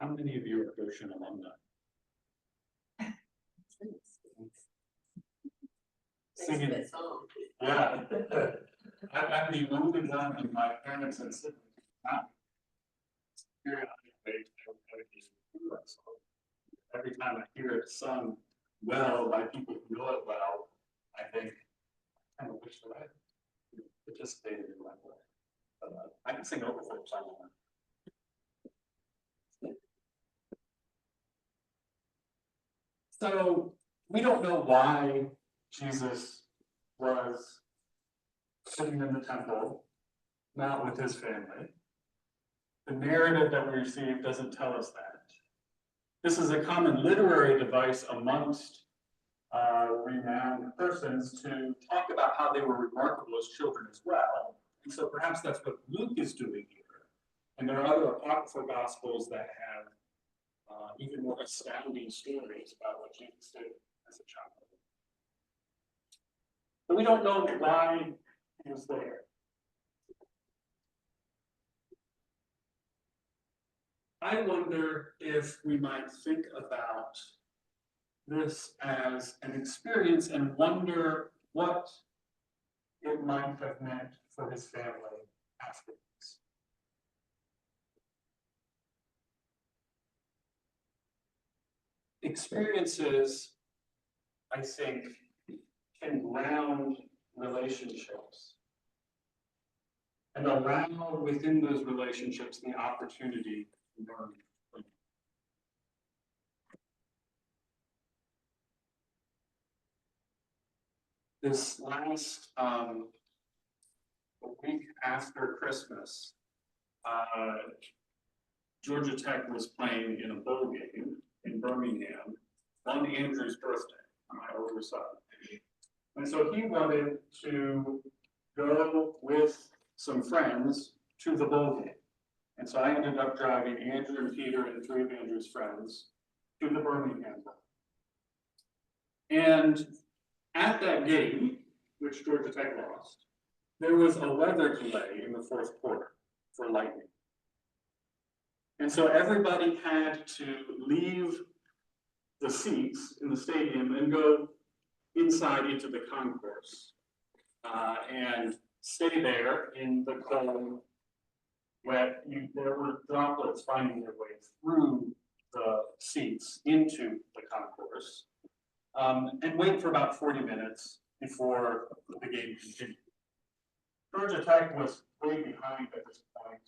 How many of you are Goshen alumni? Singing. Yeah. I'm the only one of my parents and siblings. Not every time I hear it sung well by people who know it well, I think I kind of wish that I participated in that way. But I can sing overflows on that. So we don't know why Jesus was sitting in the temple, not with his family. The narrative that we receive doesn't tell us that. This is a common literary device amongst renowned persons to talk about how they were remarkable as children as well. And so perhaps that's what Luke is doing here. And there are other apocryphal gospels that have even more astounding stories about what Jesus did as a child. But we don't know why he was there. I wonder if we might think about this as an experience and wonder what it might have meant for his family afterwards. Experiences, I think, can ground relationships and allow within those relationships the opportunity to learn. This last week after Christmas, Georgia Tech was playing in a bowl game in Birmingham on Andrew's birthday, my older son. And so he wanted to go with some friends to the bowl game. And so I ended up driving Andrew and Peter and 3 of Andrew's friends to the Birmingham bowl. And at that game, which Georgia Tech lost, there was a weather delay in the 4th quarter for lightning. And so everybody had to leave the seats in the stadium and go inside into the concourse and stay there in the cold, wet. There were droplets finding their way through the seats into the concourse and wait for about 40 minutes before the game continued. Georgia Tech was way behind at this point.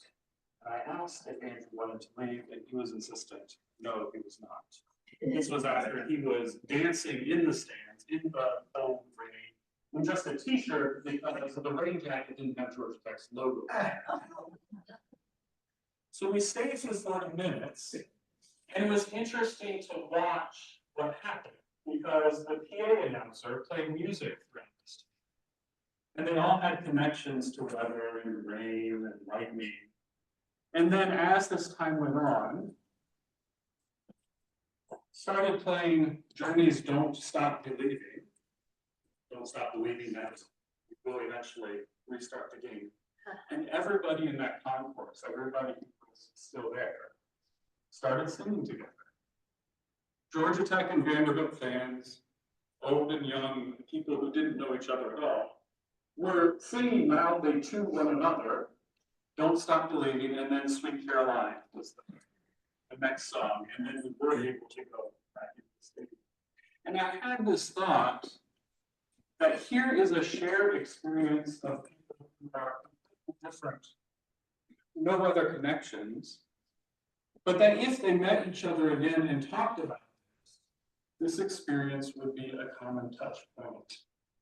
And I asked if Andrew wanted to leave, and he was insistent. No, he was not. This was after he was dancing in the stands in the cold rain in just a t-shirt because the rain jacket didn't have Georgia Tech's logo. So we stayed for 40 minutes, and it was interesting to watch what happened because the PA announcer played music throughout this time. And they all had connections to weather and rain and lightning. And then as this time went on, started playing Journey's Don't Stop Believing. Don't Stop Believing that we will eventually restart the game. And everybody in that concourse, everybody who was still there, started singing together. Georgia Tech and Vanderbilt fans, old and young, people who didn't know each other at all, were singing loudly to one another, Don't Stop Believing, and then Sweet Caroline was the next song, and then we were able to go back into the stadium. And I had this thought that here is a shared experience of people who are different, no other connections, but that if they met each other again and talked about this experience would be a common touch point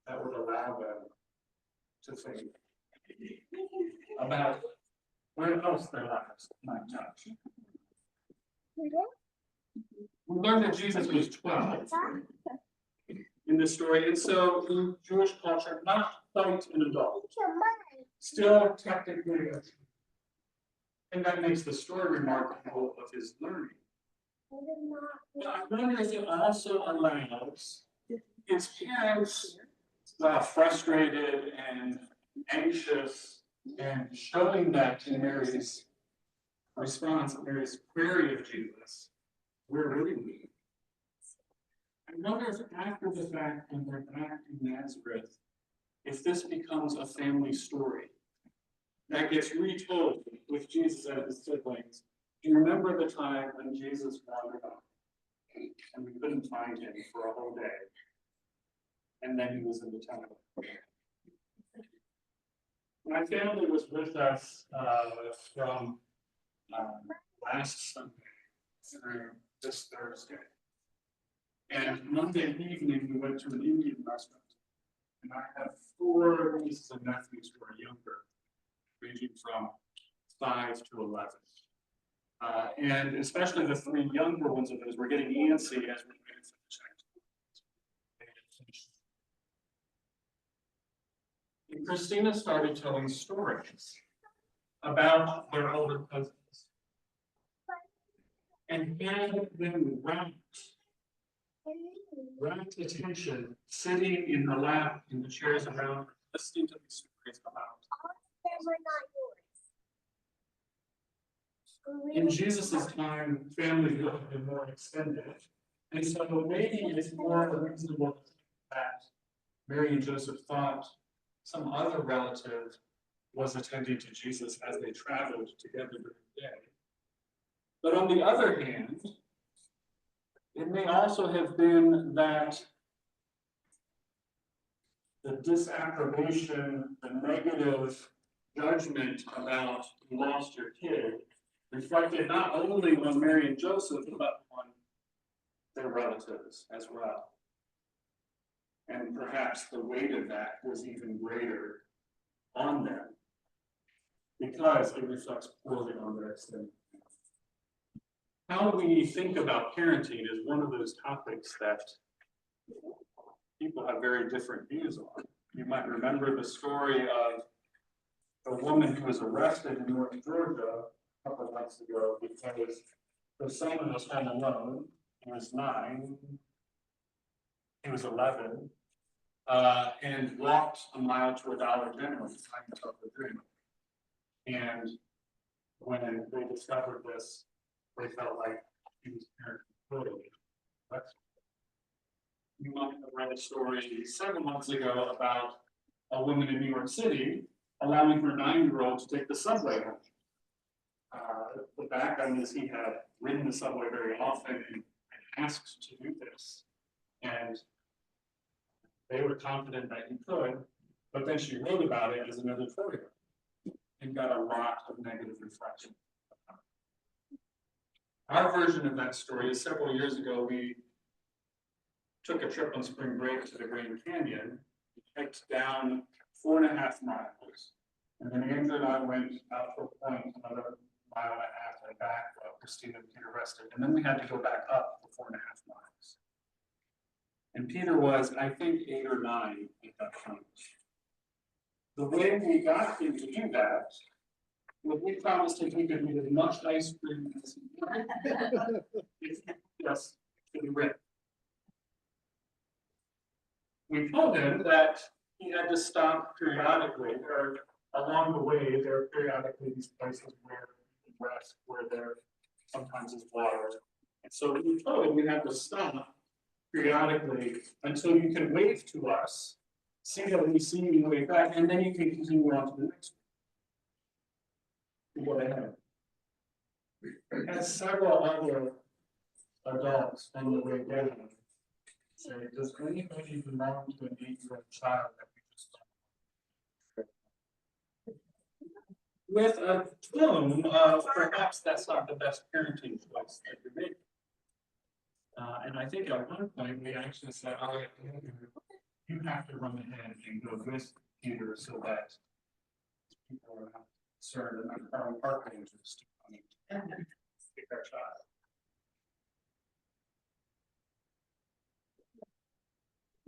that would allow them to think about where else their lives might touch. We learned that Jesus was 12 in this story, and so in Jewish culture, not quite an adult, still technically a child. And that makes the story remarkable of his learning. But I wonder if it also allows his parents frustrated and anxious and showing that to Mary's response, Mary's query of Jesus, where were you? I wonder if after the fact, when they're back in Nazareth, if this becomes a family story that gets retold with Jesus and his siblings. Do you remember the time when Jesus wandered off and we couldn't find him for a whole day? And then he was in the temple. My family was with us from last Sunday through this Thursday. And Monday evening, we went to an Indian restaurant. And I have 4 nieces and nephews who are younger, ranging from 5 to 11. And especially the 3 younger ones of those were getting antsy as we waited for the check. And Christina started telling stories about their older cousins. And had them rapt attention, sitting in the lap, in the chairs around, listening to these stories about. In Jesus' time, families would have been more extended. And so maybe it's more reasonable that Mary and Joseph thought some other relative was attending to Jesus as they traveled together during the day. But on the other hand, it may also have been that the disapprobation, the negative judgment about you lost your kid reflected not only on Mary and Joseph, but on their relatives as well. And perhaps the weight of that was even greater on them because it reflects poorly on their extended family. How we think about parenting is one of those topics that people have very different views on. You might remember the story of the woman who was arrested in North Georgia a couple of months ago because her son was home alone. He was 9, he was 11, and walked a mile to a Dollar General to find himself a drink. And when they discovered this, they felt like he was parenting. You might have read a story several months ago about a woman in New York City allowing her 9-year-old to take the subway home. The background is he had ridden the subway very often and asked to do this. And they were confident that he could, but then she wrote about it as an editorial and got a lot of negative reflection. Our version of that story is several years ago, we took a trip on spring break to the Grand Canyon, hiked down 4.5 miles, and then Andrew and I went out to a point, another 1.5 miles and back while Christina and Peter rested, and then we had to go back up for 4.5 miles. And Peter was, I think, 8 or 9 at that point. The way we got him to do that was we promised him we could eat as much ice cream as he wanted if he just to be ready. We told him that he had to stop periodically, or along the way, there are periodically these places where he can rest, where there sometimes is water. And so we told him we had to stop periodically until you can wave to us, see that we see you and wave back, and then you can continue on to the next one. Go ahead. We had several other adults on the way down say, does anybody belong to an 8-year-old child that we just don't? With a tone of perhaps that's not the best parenting choice that you make. And I think at one point we actually said, all right, you have to run ahead and go with Peter so that people are not concerned and our own park rangers to come and pick our child.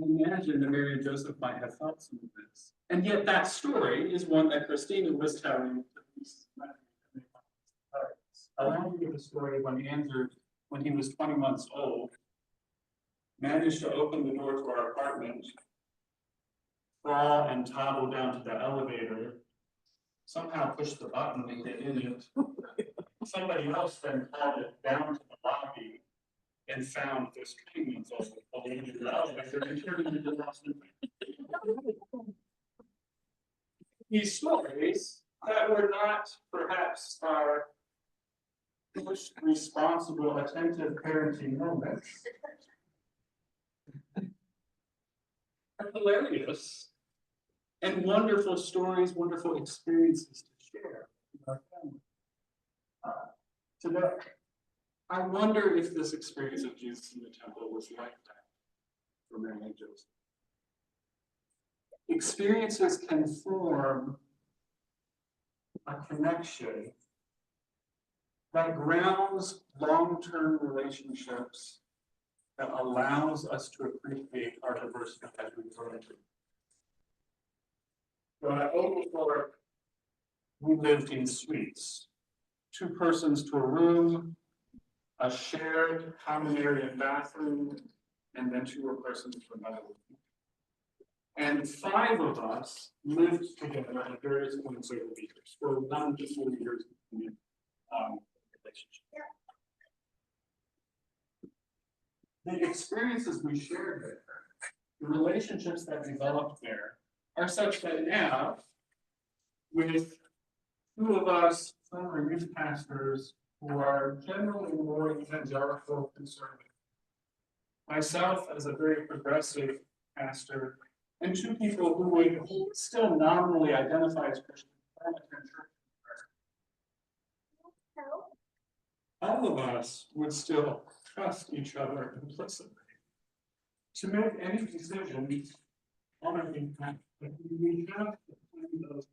Imagine that Mary and Joseph might have felt some of this. And yet that story is one that Christina was telling. Along with the story when Andrew, when he was 20 months old, managed to open the door to our apartment, crawl and toddle down to the elevator, somehow push the button and get in it, Somebody else then called it down to the lobby and found this training was also called into the elevator and turned it into the last one. These stories that were not perhaps our most responsible, attentive parenting moments are hilarious and wonderful stories, wonderful experiences to share with our family. Today, I wonder if this experience of Jesus in the temple was like that for Mary and Joseph. Experiences can form a connection that grounds long-term relationships, that allows us to appreciate our diversity as we grow into. So at Oglethorpe, we lived in suites, 2 persons to a room, a shared common area bathroom, and then 2 persons to another room. And 5 of us lived together at various points over the years, for 1 to 4 years relationship. The experiences we shared there, the relationships that developed there, are such that now, with 2 of us former youth pastors who are generally more evangelical conservative, myself as a very progressive pastor, and 2 people who would still nominally identify as Christian, all of us would still trust each other implicitly. To make any decisions on an impact, we have to find those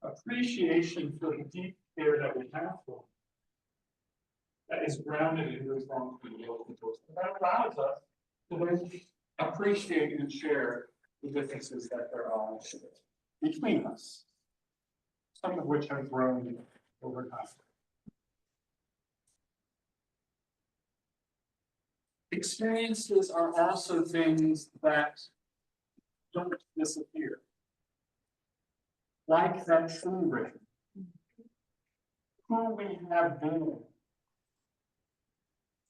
appreciation for the deep care that we have for them, that is grounded in those long-term relationships. That allows us to then appreciate and share the differences that there are between us, some of which have grown over time. Experiences are also things that don't disappear. Like that tree ring. Who we have been,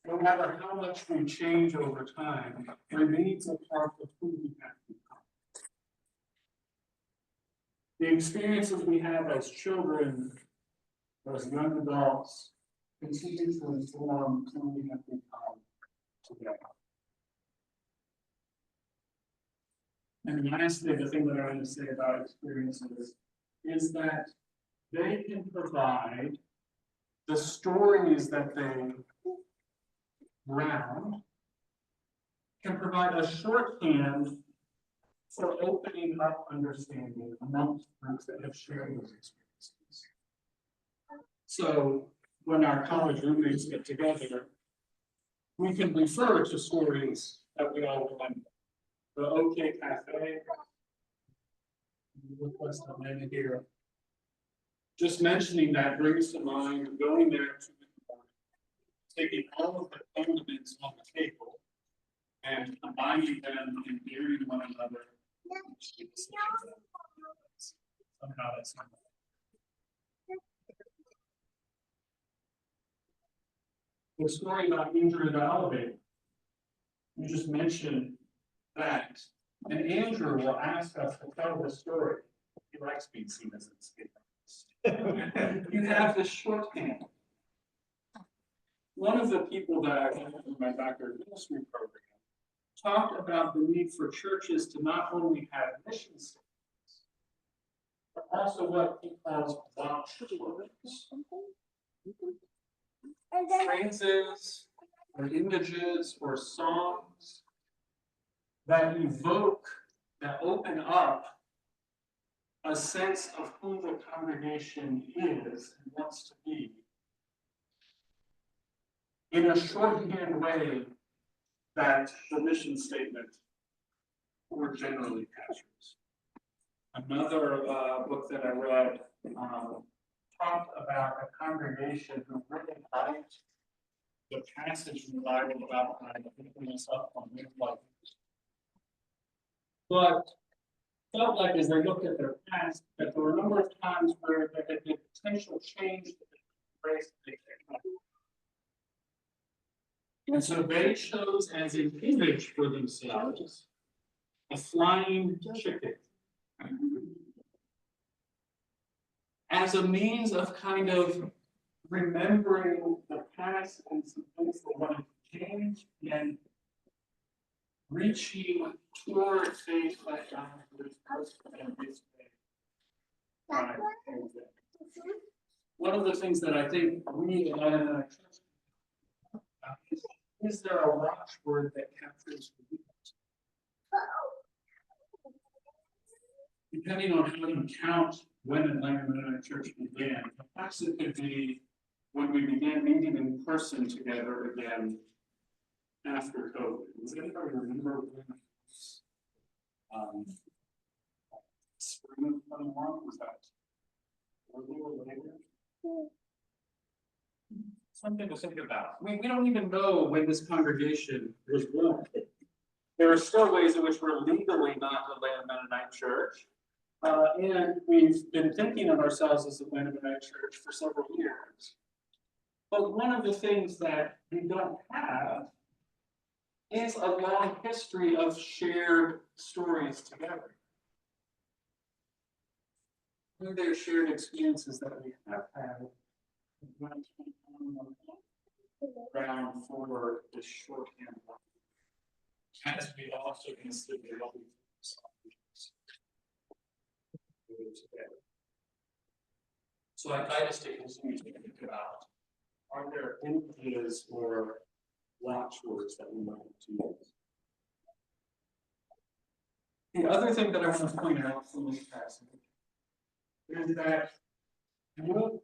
no matter how much we change over time, remains a part of who we have become. The experiences we have as children, as young adults, continue to inform who we have become today. And lastly, the thing that I want to say about experiences is that they can provide the stories that they ground, can provide a shorthand for opening up understanding amongst groups that have shared those experiences. So when our college roommates get together, we can refer to stories that we all remember. The OK Cafe, request a man here. Just mentioning that brings to mind going there to taking all of the condiments on the table and combining them and marrying one another. Somehow that's not. The story about Andrew the elevator. You just mentioned that, and Andrew will ask us to tell the story. He likes being seen as a speaker. You have this shorthand. One of the people that I had in my doctorate ministry program talked about the need for churches to not only have mission statements, but also what he calls watchwords. Phrases or images or songs that evoke, that open up a sense of who the congregation is and wants to be in a shorthand way that the mission statement more generally captures. Another book that I read talked about a congregation who really liked the passage in the Bible about picking us up on their life. But felt like as they looked at their past, that there were a number of times where there had been potential change grace. And so they chose as an image for themselves a flying chicken as a means of kind of remembering the past and some things that want to change and reaching toward faith like God with person and his faith. One of the things that I think we Mennonite church is there a watchword that captures the week? Depending on how you count when the Mennonite church began, perhaps it could be when we began meeting in person together again after COVID. Does anybody remember when spring of 21? Was that earlier or later? Something to think about. We don't even know when this congregation was born. There are still ways in which we're legally not a Mennonite church. And we've been thinking of ourselves as a Mennonite church for several years. But one of the things that we don't have is a long history of shared stories together. There are shared experiences that we have had around for this shorthand one. As we also consider what we together. So I invite us to continue to think about, are there images or watchwords that we might use? The other thing that I want to point out from this passage is that Luke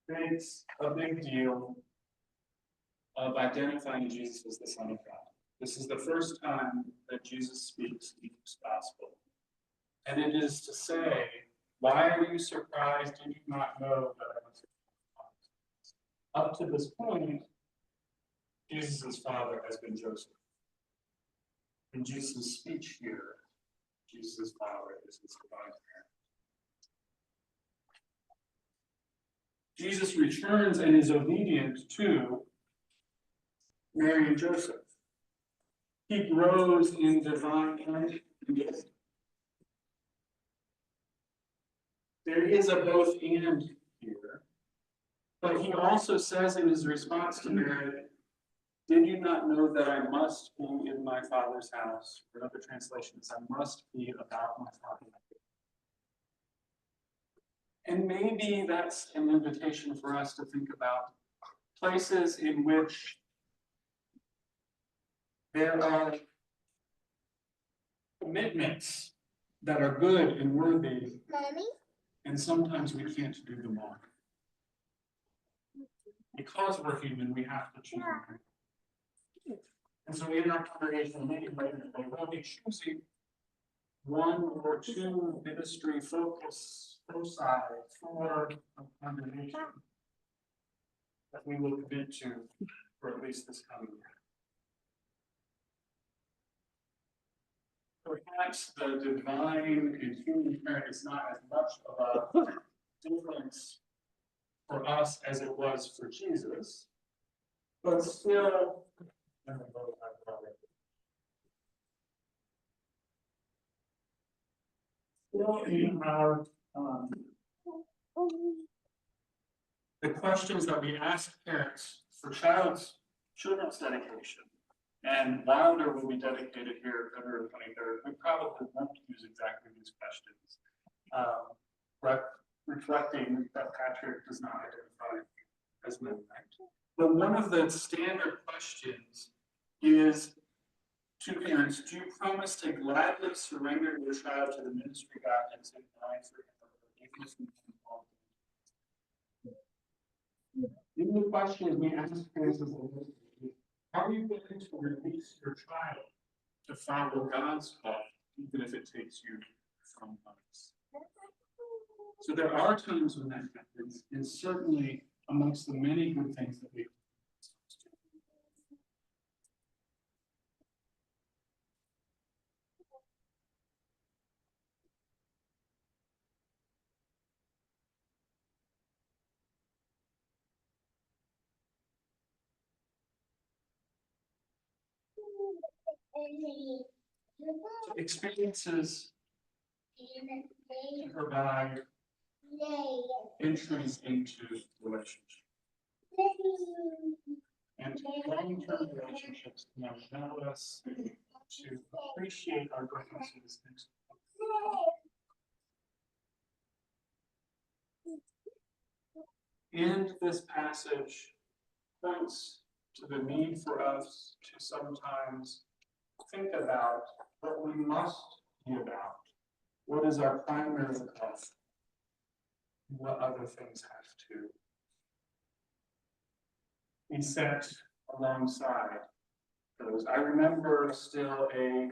makes a big deal of identifying Jesus as the Son of God. This is the first time that Jesus speaks in Luke's gospel. And it is to say, why are you surprised? Did you not know that I was up to this point? Jesus' father has been Joseph. In Jesus' speech here, Jesus' father is his divine parent. Jesus returns and is obedient to Mary and Joseph. He grows in divine gift. There is a both and here. But he also says in his response to Mary, did you not know that I must be in my Father's house? Or other translations, I must be about my Father's house. And maybe that's an invitation for us to think about places in which there are commitments that are good and worthy, and sometimes we can't do them all. Because we're human, we have to choose. And so in our congregational meeting later today, we'll be choosing one or two ministry foci for a congregation that we will commit to for at least this coming year. Perhaps the divine and human parent is not as much of a difference for us as it was for Jesus, but still, in our the questions that we ask parents for children's dedication, and Wilder will be dedicated here February 23rd. We probably won't use exactly these questions, reflecting that Patrick does not identify as Mennonite. But one of the standard questions is to parents, do you promise to gladly surrender your child to the ministry God has in mind for him? In the questions we ask parents as are you willing to release your child to follow God's call, even if it takes you some months? So there are times when that happens, and certainly amongst the many good things that we So experiences to provide entries into relationship. And long-term relationships can allow us to appreciate our differences and and this passage points to the need for us to sometimes think about what we must be about. What is our primary cause? What other things have to be set alongside those. I remember still a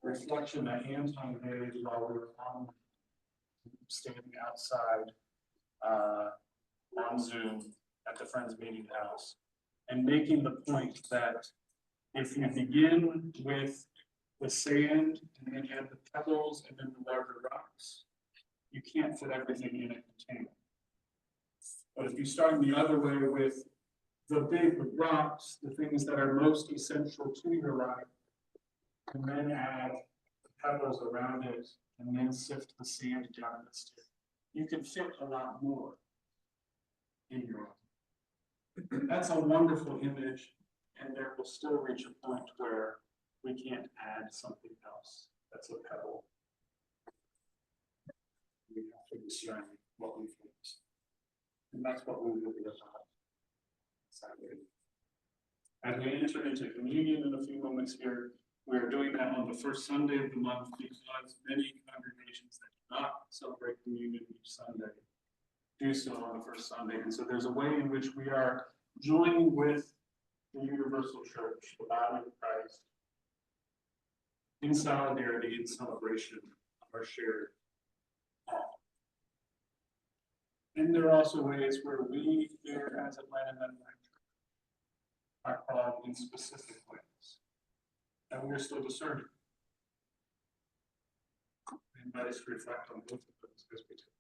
reflection that Anton made while we were standing outside on Zoom at the Friends Meeting House, and making the point that if you begin with the sand and then add the pebbles and then the larger rocks, you can't fit everything in a container. But if you start the other way with the big rocks, the things that are most essential to your life, and then add the pebbles around it, and then sift the sand down in the stick, you can fit a lot more in your life. That's a wonderful image, and there will still reach a point where we can't add something else that's a pebble. We have to discern what we face. And that's what we will be about Saturday. As we enter into communion in a few moments here, we are doing that on the first Sunday of the month because many congregations that do not celebrate communion each Sunday do so on the first Sunday. And so there's a way in which we are joining with the universal church, the body of Christ, in solidarity, in celebration of our shared all. And there are also ways where we here as Atlanta Mennonite are called in specific ways. And we're still discerning. I invite us to reflect on both of those as we do.